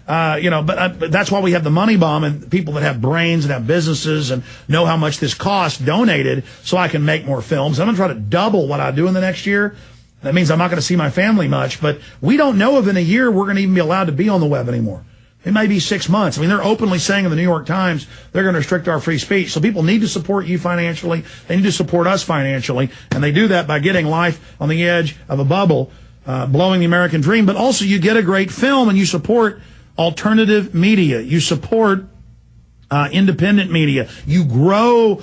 But that's why we have the Money Bomb, and people that have brains and have businesses and know how much this costs donated so I can make more films. I'm going to try to double what I do in the next year. That means I'm not going to see my family much, but we don't know if in a year we're going to even be allowed to be on the web anymore. It may be 6 months. I mean, they're openly saying in the New York Times they're going to restrict our free speech. So people need to support you financially. They need to support us financially. And they do that by getting Life on the Edge of a Bubble, Blowing the American Dream. But also you get a great film and you support alternative media. You support independent media. You grow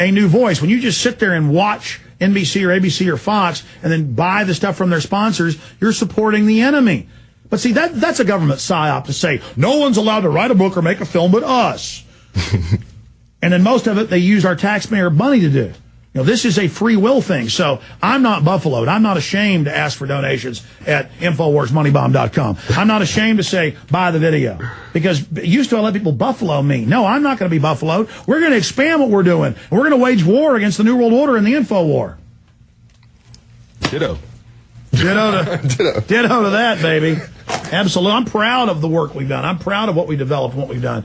a new voice. When you just sit there and watch NBC or ABC or Fox and then buy the stuff from their sponsors, you're supporting the enemy. But see, that's a government psyop to say, no one's allowed to write a book or make a film but us. And then most of it, they use our taxpayer money to do. This is a free will thing. So I'm not buffaloed. I'm not ashamed to ask for donations at InfoWarsMoneyBomb.com. I'm not ashamed to say, buy the video. Because used to I let people buffalo me. No, I'm not going to be buffaloed. We're going to expand what we're doing. We're going to wage war against the New World Order and the info war. Ditto. Ditto to that, baby. Absolutely. I'm proud of the work we've done. I'm proud of what we developed and what we've done.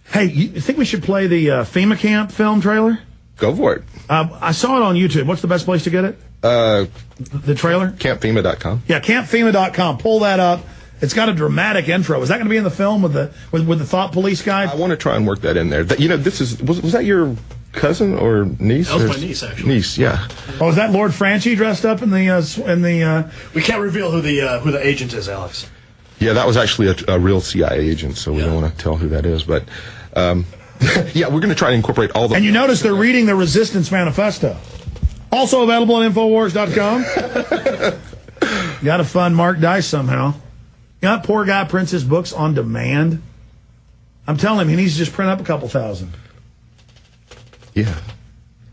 Hey, you think we should play the FEMA camp film trailer? Go for it. I saw it on YouTube. What's the best place to get it? The trailer? CampFEMA.com. Yeah, CampFEMA.com. Pull that up. It's got a dramatic intro. Is that going to be in the film with the Thought Police guy? I want to try and work that in there. Was that your cousin or niece? That was my niece, actually. Niece, yeah. Oh, is that Lord Franchi dressed up in the? We can't reveal who the agent is, Alex. Yeah, that was actually a real CIA agent, so we don't want to tell who that is. But yeah, we're going to try and incorporate all the. And you notice they're reading the Resistance Manifesto, also available on Infowars.com. Got to fund Mark Dice somehow. That poor guy prints his books on demand. I'm telling him he needs to just print up a couple thousand. Yeah.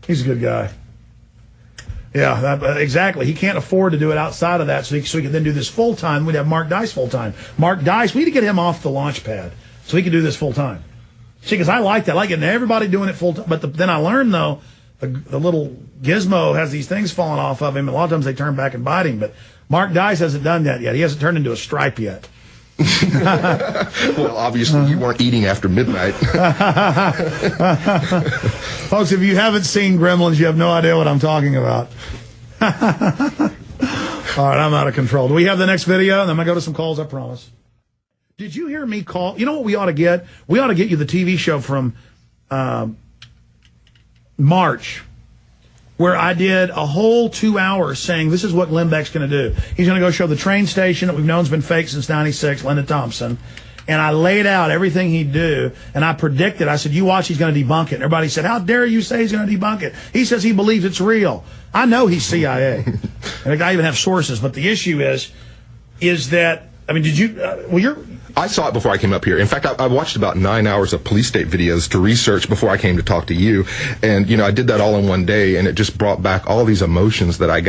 He's a good guy. Yeah, exactly. He can't afford to do it outside of that, so he can then do this full-time. We'd have Mark Dice full-time. Mark Dice, we need to get him off the launch pad so he can do this full-time. See, because I like that. I like getting everybody doing it full-time. But then I learned, though, the little gizmo has these things falling off of him. A lot of times they turn back and bite him. But Mark Dice hasn't done that yet. He hasn't turned into a stripe yet. Well, obviously you weren't eating after midnight. Folks, if you haven't seen Gremlins, you have no idea what I'm talking about. All right, I'm out of control. Do we have the next video? And then I'm going to go to some calls, I promise. Did you hear me call? You know what we ought to get? We ought to get you the TV show from March, where I did a whole 2 hours saying this is what Glenn Beck's going to do. He's going to go show the train station that we've known has been fake since '96, Linda Thompson. And I laid out everything he'd do, and I predicted. I said, you watch, he's going to debunk it. And everybody said, how dare you say he's going to debunk it? He says he believes it's real. I know he's CIA. And I even have sources. But the issue is that, I mean, did you, I saw it before I came up here. In fact, I watched about 9 hours of police state videos to research before I came to talk to you. And, I did that all in one day, and it just brought back all these emotions that I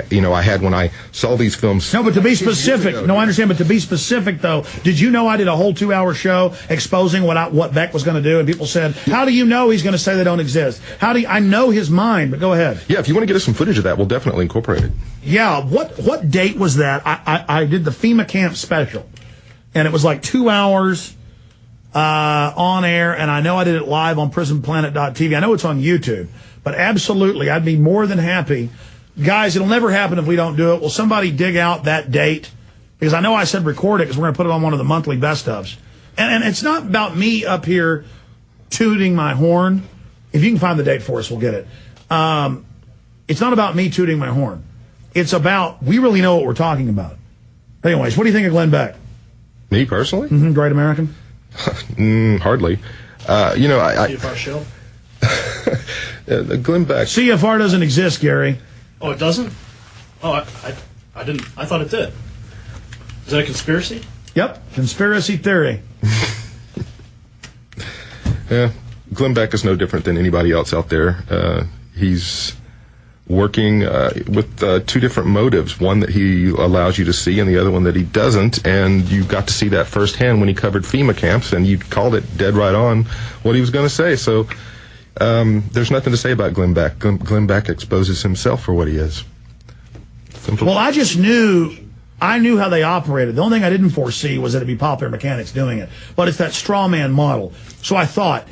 had when I saw these films. No, but to be specific, I understand, but to be specific, though, did you know I did a whole 2 hour show exposing what Beck was going to do? And people said, how do you know he's going to say they don't exist? I know his mind, but go ahead. Yeah, if you want to get us some footage of that, we'll definitely incorporate it. Yeah, what date was that? I did the FEMA camp special. And it was like 2 hours on air, and I know I did it live on PrisonPlanet.tv. I know it's on YouTube, but absolutely, I'd be more than happy. Guys, it'll never happen if we don't do it. Will somebody dig out that date? Because I know I said record it because we're going to put it on one of the monthly best-ofs. And it's not about me up here tooting my horn. If you can find the date for us, we'll get it. It's not about me tooting my horn. It's about, we really know what we're talking about. Anyways, what do you think of Glenn Beck? Me personally? Mm-hmm. Great American? Hardly. CFR show? Glenn Beck. CFR doesn't exist, Gary. Oh, it doesn't? Oh, I didn't. I thought it did. Is that a conspiracy? Yep. Conspiracy theory. Yeah. Glenn Beck is no different than anybody else out there. He's working with two different motives, one that he allows you to see and the other one that he doesn't, and you got to see that firsthand when he covered FEMA camps, and you called it dead right on what he was going to say. So there's nothing to say about Glenn Beck. Glenn Beck exposes himself for what he is. Simple. Well, I just knew I knew how they operated. The only thing I didn't foresee was that it'd be Popular Mechanics doing it. But it's that straw man model. So I thought,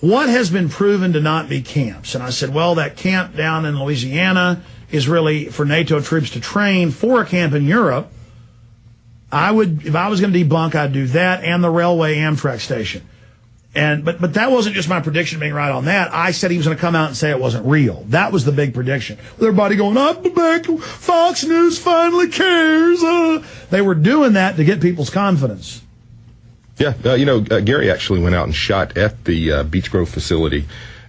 what has been proven to not be camps? And I said, well, that camp down in Louisiana is really for NATO troops to train for a camp in Europe. If I was going to debunk, I'd do that and the railway Amtrak station. But that wasn't just my prediction being right on that. I said he was going to come out and say it wasn't real. That was the big prediction. With everybody going, I'm back. Fox News finally cares. They were doing that to get people's confidence. Yeah, Gary actually went out and shot at the Beech Grove facility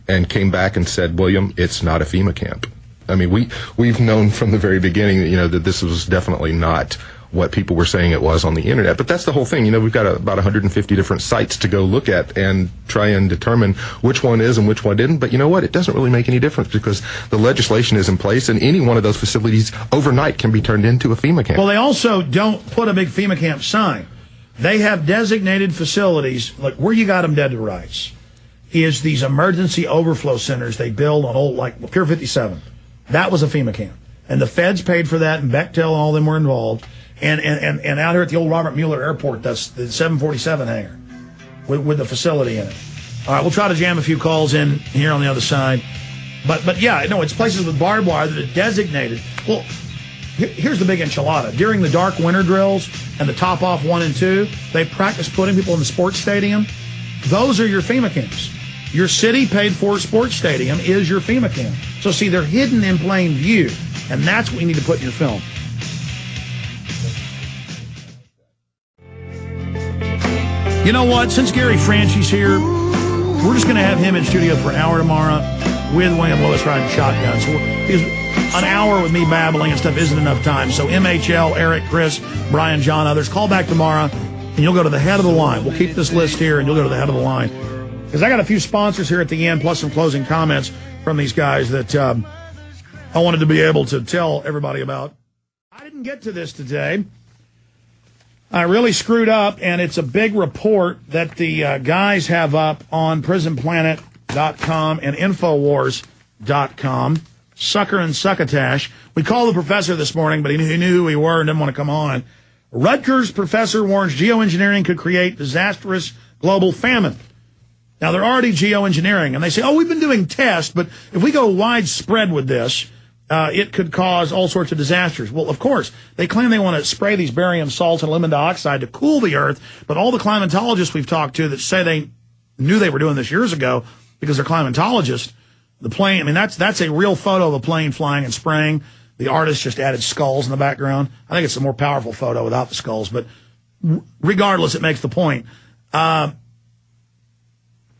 and came back and said, William, it's not a FEMA camp. I mean, we've known from the very beginning, that this was definitely not what people were saying it was on the internet. But that's the whole thing. We've got about 150 different sites to go look at and try and determine which one is and which one didn't. But you know what? It doesn't really make any difference because the legislation is in place and any one of those facilities overnight can be turned into a FEMA camp. Well, they also don't put a big FEMA camp sign. They have designated facilities, like where you got them dead to rights, is these emergency overflow centers they build on old, like Pier 57. That was a FEMA camp. And the feds paid for that, and Bechtel and all of them were involved. And out here at the old Robert Mueller Airport, that's the 747 hangar with the facility in it. All right, we'll try to jam a few calls in here on the other side. But yeah, no, it's places with barbed wire that are designated. Well, here's the big enchilada. During the dark winter drills and the top off 1 and 2, they practice putting people in the sports stadium. Those are your FEMA camps. Your city paid for sports stadium is your FEMA camp. So see, they're hidden in plain view, and that's what you need to put in your film. You know what? Since Gary Franchi's here, we're just going to have him in studio for an hour tomorrow with William Lewis riding shotgun. So an hour with me babbling and stuff isn't enough time. So MHL, Eric, Chris, Brian, John, others, call back tomorrow, and you'll go to the head of the line. We'll keep this list here, and you'll go to the head of the line. Because I got a few sponsors here at the end, plus some closing comments from these guys that I wanted to be able to tell everybody about. I didn't get to this today. I really screwed up, and it's a big report that the guys have up on PrisonPlanet.com and Infowars.com. Sucker and Succotash. We called the professor this morning, but he knew who we were and didn't want to come on. Rutgers professor warns geoengineering could create disastrous global famine. Now, they're already geoengineering, and they say, we've been doing tests, but if we go widespread with this, it could cause all sorts of disasters. Well, of course, they claim they want to spray these barium salts and aluminum dioxide to cool the earth, but all the climatologists we've talked to that say they knew they were doing this years ago because they're climatologists, the plane, I mean, that's a real photo of a plane flying and spraying. The artist just added skulls in the background. I think it's a more powerful photo without the skulls, but regardless, it makes the point.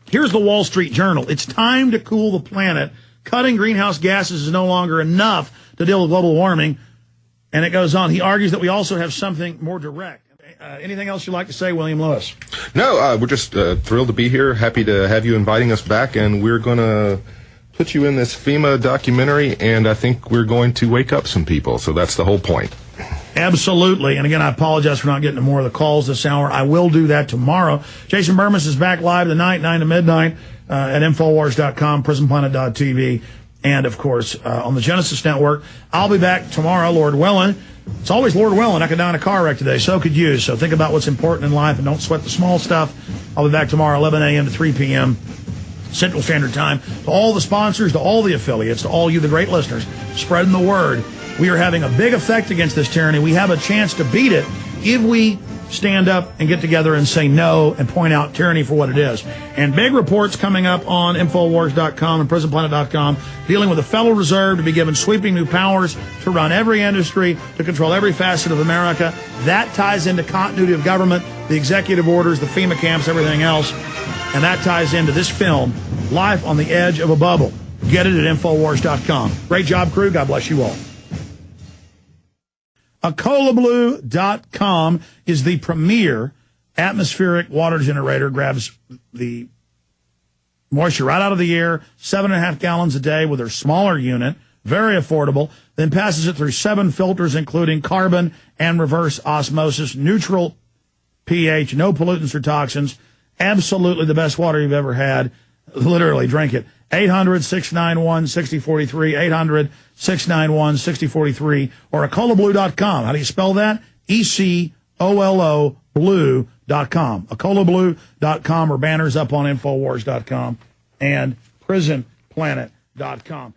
Here's the Wall Street Journal. It's time to cool the planet. Cutting greenhouse gases is no longer enough to deal with global warming. And it goes on. He argues that we also have something more direct. Anything else you'd like to say, William Lewis? No, we're just thrilled to be here. Happy to have you inviting us back. And we're going to put you in this FEMA documentary. And I think we're going to wake up some people. So that's the whole point. Absolutely. And again, I apologize for not getting to more of the calls this hour. I will do that tomorrow. Jason Burmis is back live tonight, 9 to midnight, at Infowars.com, PrisonPlanet.tv, and, of course, on the Genesis Network. I'll be back tomorrow, Lord willing. It's always Lord willing. I could die in a car wreck today. So could you. So think about what's important in life and don't sweat the small stuff. I'll be back tomorrow, 11 a.m. to 3 p.m. Central Standard Time. To all the sponsors, to all the affiliates, to all you, the great listeners, spreading the word. We are having a big effect against this tyranny. We have a chance to beat it if we stand up and get together and say no and point out tyranny for what it is. And big reports coming up on Infowars.com and PrisonPlanet.com dealing with the Federal Reserve to be given sweeping new powers to run every industry, to control every facet of America. That ties into continuity of government, the executive orders, the FEMA camps, everything else. And that ties into this film, Life on the Edge of a Bubble. Get it at Infowars.com. Great job, crew. God bless you all. ColaBlue.com is the premier atmospheric water generator. Grabs the moisture right out of the air, 7.5 gallons a day with their smaller unit, very affordable, then passes it through 7 filters, including carbon and reverse osmosis, neutral pH, no pollutants or toxins, absolutely the best water you've ever had. Literally, drink it. 800-691-6043, 800-691-6043, or EcoloBlue.com. How do you spell that? ECOLO blue.com. EcoloBlue.com, or banners up on Infowars.com and PrisonPlanet.com.